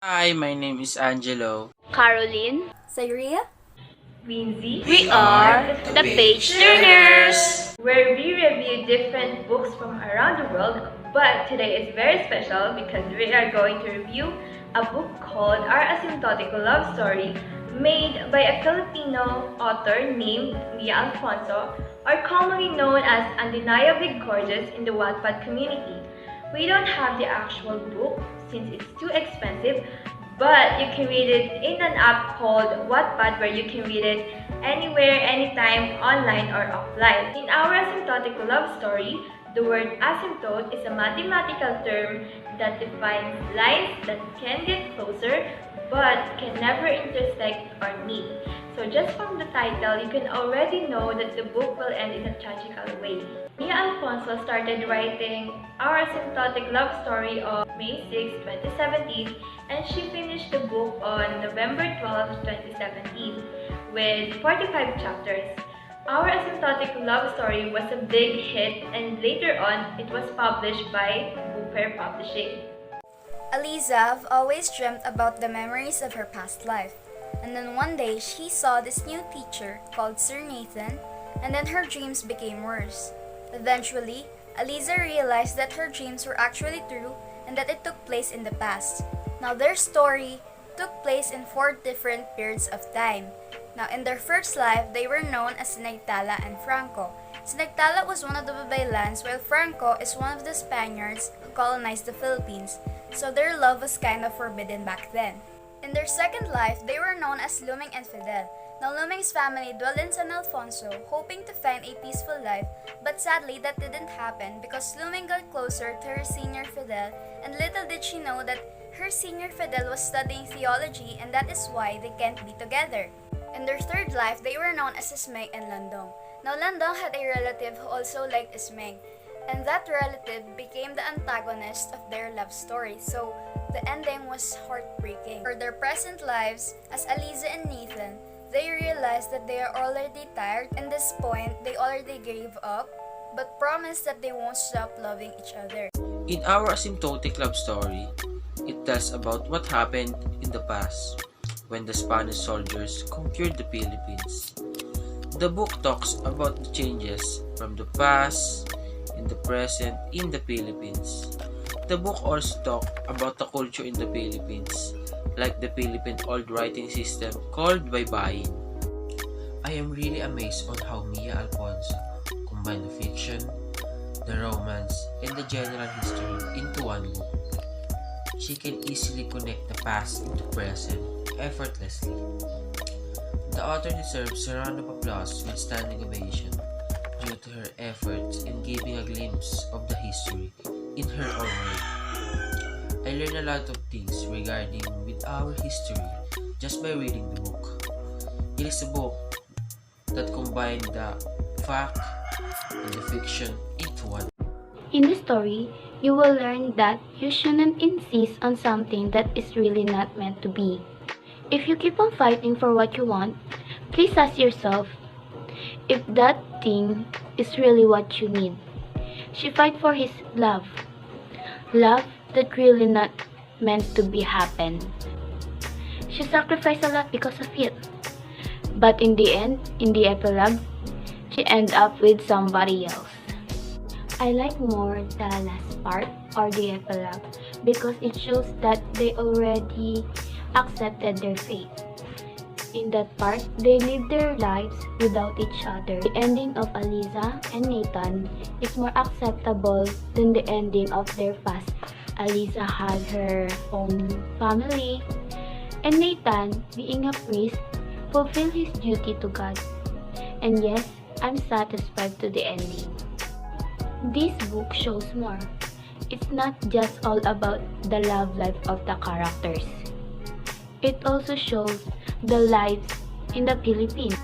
Hi, my name is Angelo. Caroline, Syria? Winzy. We are the Page Turners, where we review different books from around the world, but today is very special because we are going to review a book called Our Asymptotic Love Story, made by a Filipino author named Mia Alfonso, or commonly known as Undeniably Gorgeous in the Wattpad community. We don't have the actual book since it's too expensive, but you can read it in an app called Wattpad where you can read it anywhere, anytime, online or offline. In our asymptotic love story, the word asymptote is a mathematical term that defines lines that can get closer but can never intersect or meet. So just from the title, you can already know that the book will end in a tragical way. Mia Alfonso started writing Our Asymptotic Love Story on May 6, 2017, and she finished the book on November 12, 2017, with 45 chapters. Our Asymptotic Love Story was a big hit, and later on, it was published by Book Fair Publishing. Aliza always dreamt about the memories of her past life. And then one day, she saw this new teacher called Sir Nathan, and then her dreams became worse. Eventually, Aliza realized that her dreams were actually true and that it took place in the past. Now, their story took place in 4 different periods of time. Now, in their first life, they were known as Sinagtala and Franco. Sinagtala was one of the Babaylands, while Franco is one of the Spaniards who colonized the Philippines, so their love was kind of forbidden back then. In their second life, they were known as Luming and Fidel. Now, Luming's family dwelled in San Alfonso, hoping to find a peaceful life, but sadly that didn't happen because Luming got closer to her senior Fidel, and little did she know that her senior Fidel was studying theology, and that is why they can't be together. In their third life, they were known as Ismeng and Landong. Now, Landong had a relative who also liked Ismeng, and that relative became the antagonist of their love story, so the ending was heartbreaking. For their present lives, as Aliza and Nathan, they realized that they are already tired. At this point, they already gave up, but promised that they won't stop loving each other. In our asymptotic love story, it tells about what happened in the past when the Spanish soldiers conquered the Philippines. The book talks about the changes from the past in the present in the Philippines. The book also talks about the culture in the Philippines, like the Philippine old writing system called Baybayin. I am really amazed on how Mia Alfonso combined the fiction, the romance, and the general history into one book. She can easily connect the past into present effortlessly. The author deserves a round of applause with standing ovation due to her efforts in giving a glimpse of the history in her own way. I learned a lot of things regarding with our history just by reading the book. It is a book that combined the fact and the fiction into one. In the story, you will learn that you shouldn't insist on something that is really not meant to be. If you keep on fighting for what you want, please ask yourself if that thing is really what you need. She fight for his love. Love that really not meant to be happen. She sacrificed a lot because of it. But in the end, in the epilogue, she end up with somebody else. I like more the last part or the epilogue because it shows that they already accepted their fate. In that part, they live their lives without each other. The ending of Aliza and Nathan is more acceptable than the ending of their past. Aliza had her own family, and Nathan, being a priest, fulfilled his duty to God. And yes, I'm satisfied to the ending. This book shows more. It's not just all about the love life of the characters. It also shows the lives in the Philippines.